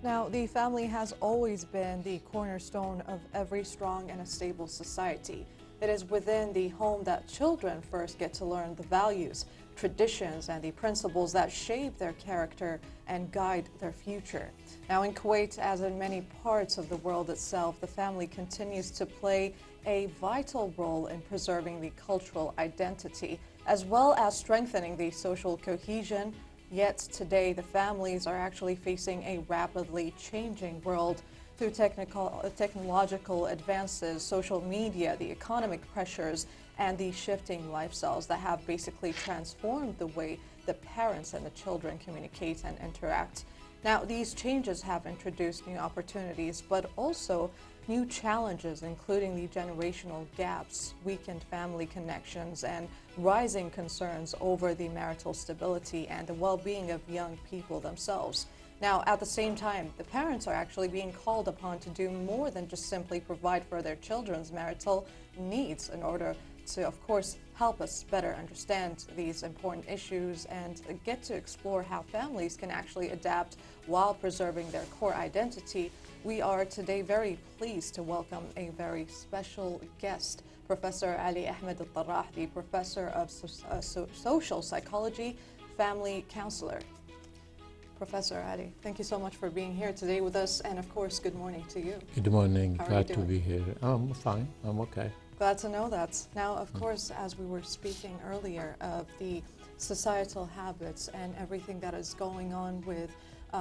Now, the family has always been the cornerstone of every strong and a stable society. It is within the home that children first get to learn the values, traditions, and the principles that shape their character and guide their future. Now, in Kuwait, as in many parts of the world itself, the family continues to play a vital role in preserving the cultural identity, as well as strengthening the social cohesion. Yet today, the families are actually facing a rapidly changing world through technological advances, social media, the economic pressures, and the shifting lifestyles that have basically transformed the way the parents and the children communicate and interact. Now, these changes have introduced new opportunities, but also new challenges, including the generational gaps, weakened family connections, and rising concerns over the marital stability and the well-being of young people themselves. Now, at the same time, the parents are actually being called upon to do more than just simply provide for their children's marital needs in order to, of course, help us better understand these important issues and get to explore how families can actually adapt while preserving their core identity. We are today very pleased to welcome a very special guest, Professor Ali Ahmed Altarrah, the Professor of Social Psychology, Family Counselor. Professor Ali, thank you so much for being here today with us, and of course, good morning to you. Good morning, glad to be here. I'm fine, I'm okay. Glad to know that. Now, of course, as we were speaking earlier of the societal habits and everything that is going on with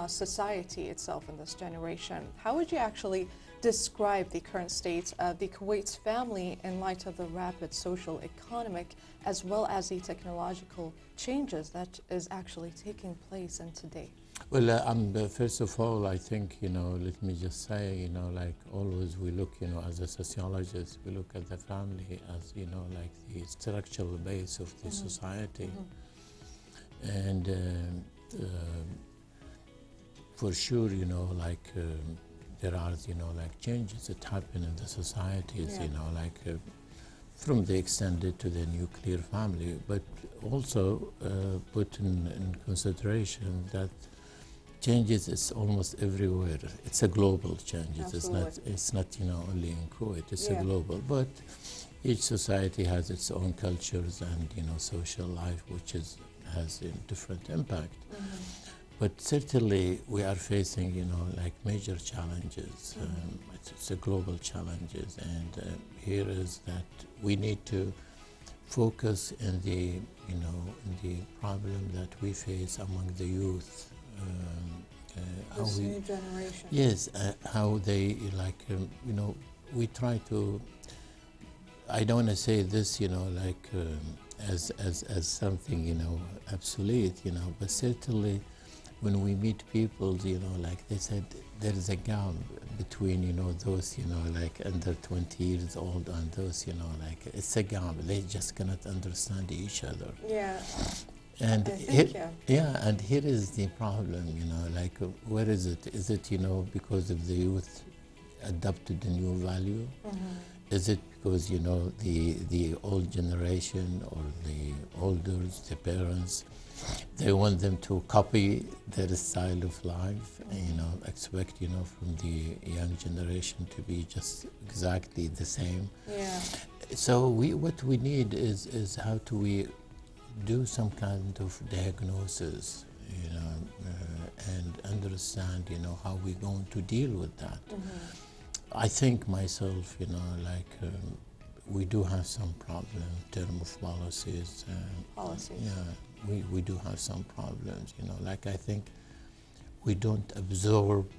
society itself in this generation, how would you actually describe the current state of the Kuwait's family in light of the rapid social, economic, as well as the technological changes that is actually taking place in today? Well, first of all, I think, let me just say, like always we look, as a sociologist, we look at the family as, like the structural base of the society. And for sure, like there are, like changes that happen in the societies, from the extended to the nuclear family, but also put in consideration that changes is almost everywhere. It's a global change. It's not only in Kuwait. It's a global. But each society has its own cultures and social life, which has a different impact. But certainly we are facing like major challenges. It's a global challenges, and here is that we need to focus in the in the problem that we face among the youth. This new generation. Yes, how they like, we try to, I don't want to say this, like as something, obsolete, but certainly when we meet people, like they said, there is a gap between, those, like under 20 years old and those, like it's a gap. They just cannot understand each other. Yeah. And and here is the problem, like where is it? Is it, because of the youth adopted a new value? Is it because, the old generation or the elders, the parents, they want them to copy their style of life, and, expect, from the young generation to be just exactly the same. Yeah. So what we need is how do we do some kind of diagnosis, and understand, how we're going to deal with that. I think myself, like we do have some problem in terms of policies. Yeah, we do have some problems, like I think we don't absorb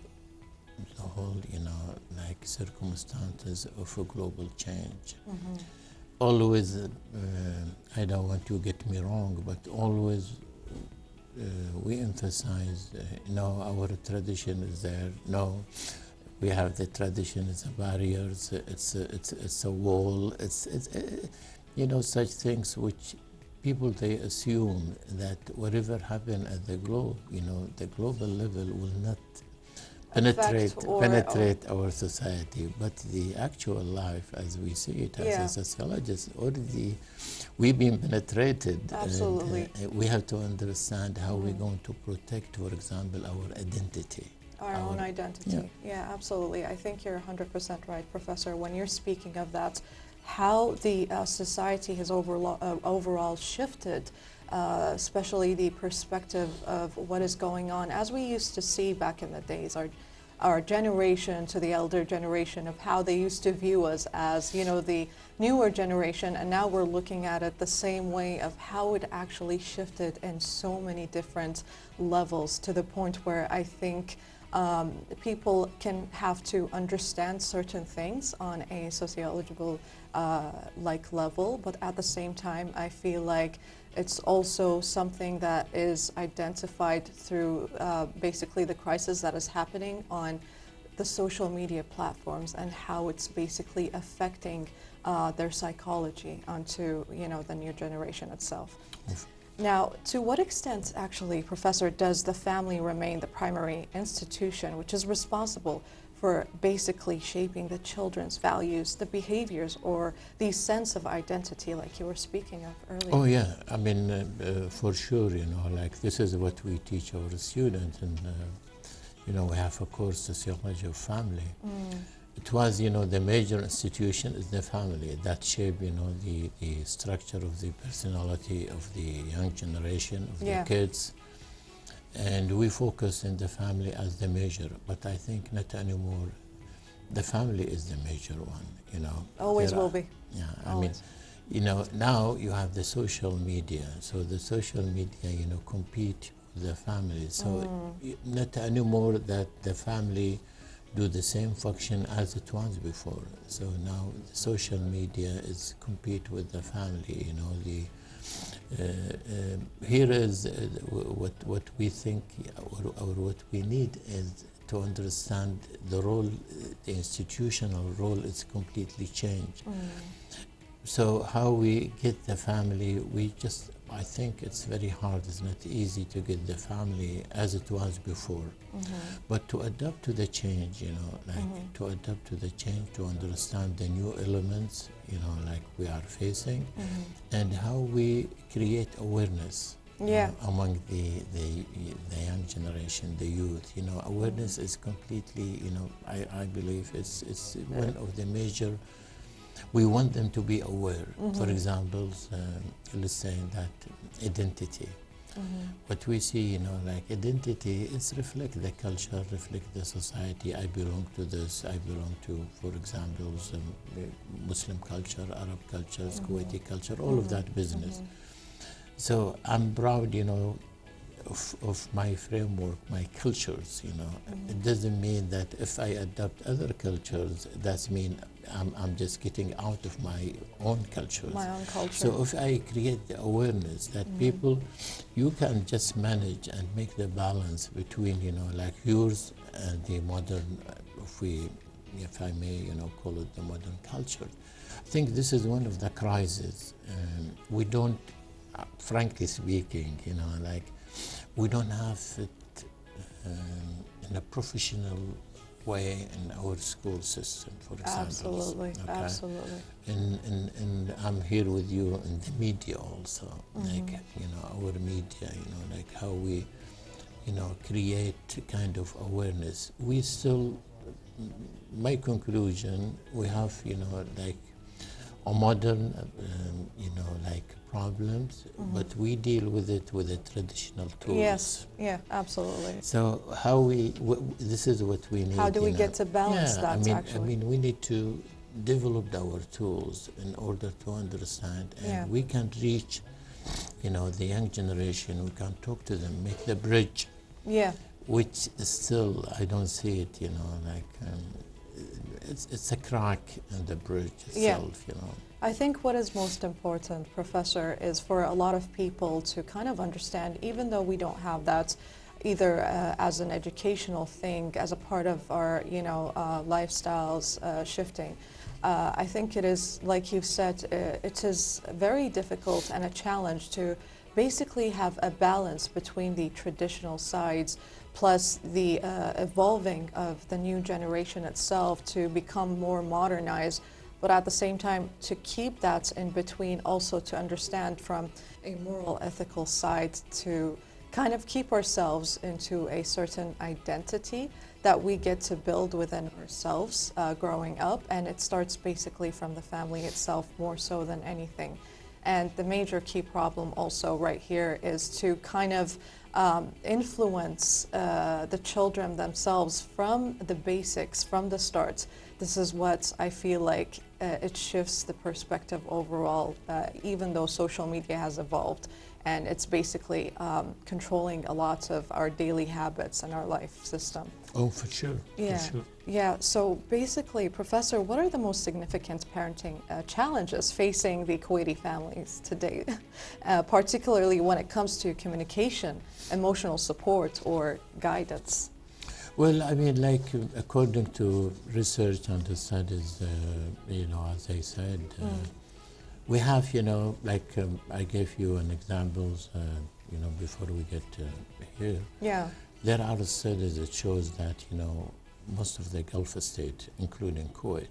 the whole, like circumstances of a global change. Always, I don't want to get me wrong, but always we emphasize, no, our tradition is there. No, we have the tradition as a barrier. It's a wall. It's such things which people, they assume that whatever happened at the globe, the global level will not penetrate our society, but the actual life as we see it as a sociologist, already we've been penetrated. Absolutely. And we have to understand how we're going to protect, for example, our identity. Our own identity. Yeah, absolutely. I think you're 100% right, Professor. When you're speaking of that, how the society has overall shifted, especially the perspective of what is going on. As we used to see back in the days, our generation to the elder generation, of how they used to view us as, you know, the newer generation, and now we're looking at it the same way, of how it actually shifted in so many different levels, to the point where I think people can have to understand certain things on a sociological like level, but at the same time I feel like it's also something that is identified through basically the crisis that is happening on the social media platforms, and how it's basically affecting their psychology onto, you know, the new generation itself. Now, to what extent, actually, Professor, does the family remain the primary institution which is responsible for basically shaping the children's values, the behaviors, or the sense of identity, like you were speaking of earlier? Oh yeah, I mean, for sure, you know, like this is what we teach our students, and you know, we have a course, Sociology of Family. It was, you know, the major institution is the family that shape, you know, the structure of the personality of the young generation, of the kids. And we focus in the family as the major, but I think not anymore. The family is the major one, you know. Always will be. Yeah, I mean, you know, now you have the social media, so the social media, you know, compete with the family. So not anymore that the family do the same function as it was before. So now the social media is compete with the family, you know. The here is what we think, or what we need is to understand the role, the institutional role is completely changed. So how we get the family, we just, I think it's very hard, it's not easy to get the family as it was before. But to adapt to the change, you know, like to adapt to the change, to understand the new elements, you know, like we are facing, and how we create awareness among the young generation, the youth. You know, awareness is completely, you know, I believe it's one of the major. We want them to be aware. For example, let's say that identity. What we see, you know, like identity is reflect the culture, reflect the society. I belong to this, I belong to, for example, Muslim culture, Arab cultures, Kuwaiti culture, all of that business. So I'm proud, you know, of my framework, my cultures, you know. It doesn't mean that if I adopt other cultures, that means I'm just getting out of my own cultures. My own culture. So if I create the awareness that people, you can just manage and make the balance between, you know, like yours and the modern, if I may, you know, call it the modern culture. I think this is one of the crises. We don't, frankly speaking, you know, like, we don't have it in a professional way in our school system, for example. Absolutely, absolutely. And I'm here with you in the media also, like, you know, our media, you know, like how we, you know, create kind of awareness. We still, my conclusion, we have, you know, like a modern, you know, like problems, but we deal with it with the traditional tools. Yes, yeah, absolutely. So how this is what we need. How do we get to balance that, I mean, we need to develop our tools in order to understand, and we can reach, you know, the young generation. We can talk to them, make the bridge. Yeah. Which still, I don't see it, you know, like, it's a crack in the bridge itself, you know. I think what is most important, Professor, is for a lot of people to kind of understand, even though we don't have that either as an educational thing, as a part of our, you know, lifestyles shifting. I think it is, like you said, it is very difficult and a challenge to basically have a balance between the traditional sides plus the evolving of the new generation itself to become more modernized, but at the same time to keep that in between, also to understand from a moral, ethical side to kind of keep ourselves into a certain identity that we get to build within ourselves growing up, and it starts basically from the family itself more so than anything. And the major key problem also right here is to kind of influence the children themselves from the basics, from the start. This is what I feel like it shifts the perspective overall, even though social media has evolved, and it's basically controlling a lot of our daily habits and our life system. Oh, for sure. Yeah. For sure. Yeah. So basically, Professor, what are the most significant parenting challenges facing the Kuwaiti families today, particularly when it comes to communication, emotional support, or guidance? Well, I mean, like according to research and the studies, you know, as I said, we have, you know, like I gave you an examples, you know, before we get here. Yeah. There are studies that shows that, you know, most of the Gulf states, including Kuwait,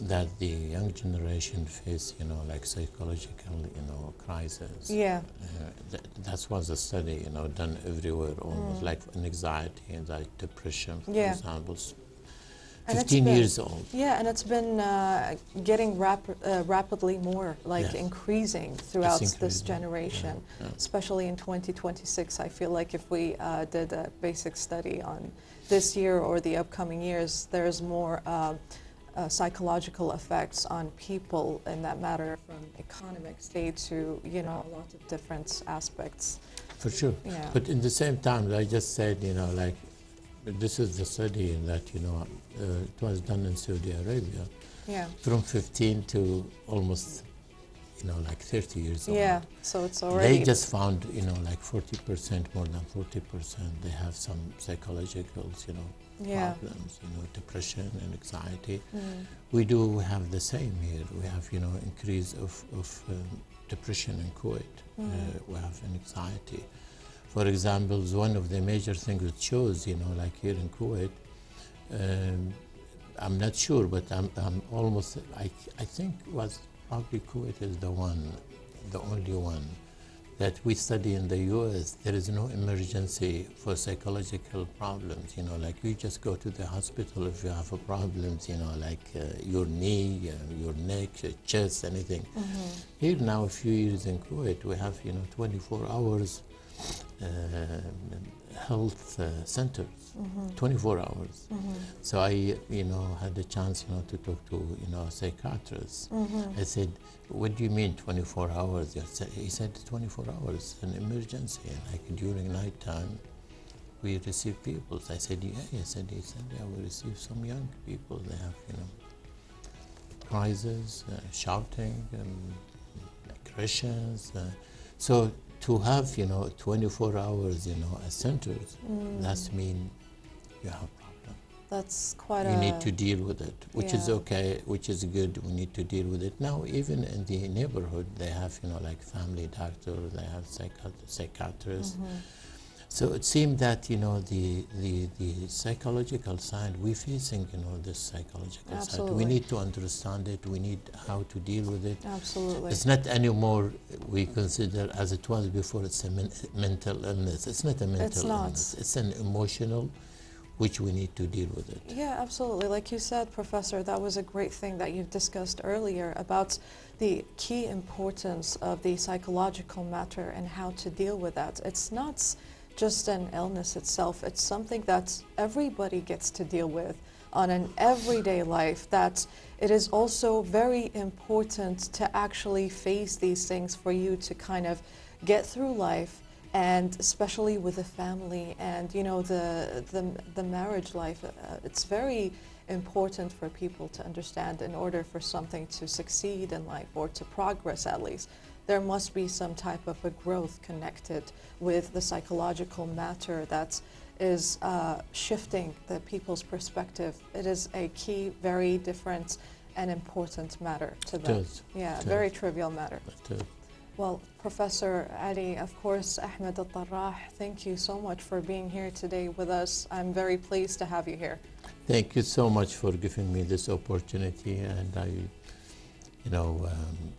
that the young generation face, you know, like psychological, you know, crisis. Yeah. That was a study, you know, done everywhere, almost like anxiety and like depression, for Yeah. example. And 15 years old. Yeah, and it's been getting rapidly more, like increasing throughout this generation, especially in 2026. I feel like if we did a basic study on this year or the upcoming years, there's more psychological effects on people in that matter, from economic state to, you know, a lot of different aspects. For sure. Yeah. But in the same time, I just said, you know, like, this is the study that, you know, it was done in Saudi Arabia. Yeah. From 15 to almost, you know, like 30 years old. Yeah, so it's already... They just found, you know, like 40%, more than 40%, they have some psychological, you know, problems, you know, depression and anxiety. We do have the same here. We have, you know, increase of depression in Kuwait. We have anxiety. For example, one of the major things it shows, you know, like here in Kuwait, I'm not sure, but I'm almost, I think was probably Kuwait is the only one that we study in the US. There is no emergency for psychological problems, you know, like you just go to the hospital if you have a problems, you know, like your knee, your neck, your chest, anything. Here now, a few years in Kuwait, we have, you know, 24 hours health centers, 24 hours. So I, you know, had the chance, you know, to talk to, you know, a psychiatrist. I said, what do you mean 24 hours? He said 24 hours, an emergency. Like during night time, we receive people. I said, yeah. He said, yeah, we receive some young people. They have, you know, crises, shouting, aggressions. So to have, you know, 24 hours, you know, as centers, that's mean you have a problem. That's quite you need to deal with it, which is okay, which is good. We need to deal with it. Now, even in the neighborhood, they have, you know, like family doctor, they have psychiatrists. So it seemed that, you know, the psychological side, we're facing, you know, this psychological side. We need to understand it. We need how to deal with it. Absolutely. It's not anymore we consider as it was before. It's a mental illness. It's not a mental illness. It's an emotional, which we need to deal with it. Yeah, absolutely. Like you said, Professor, that was a great thing that you've discussed earlier about the key importance of the psychological matter and how to deal with that. It's not just an illness itself. It's something that everybody gets to deal with on an everyday life, that it is also very important to actually face these things for you to kind of get through life, and especially with a family and, you know, the marriage life. It's very important for people to understand, in order for something to succeed in life or to progress at least, there must be some type of a growth connected with the psychological matter that is shifting the people's perspective. It is a key, very different and important matter to them. Yeah, very trivial matter. Well, Professor Ali, of course, Ahmed Altarrah, thank you so much for being here today with us. I'm very pleased to have you here. Thank you so much for giving me this opportunity, and you know,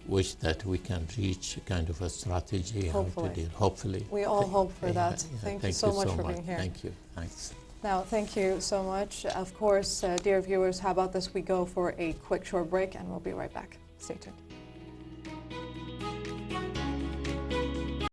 wish that we can reach kind of a strategy how to deal. Hopefully. We all hope for that. Thank you so much for being here. Thank you. Thanks. Now, thank you so much. Of course, dear viewers, how about this? We go for a quick short break and we'll be right back. Stay tuned.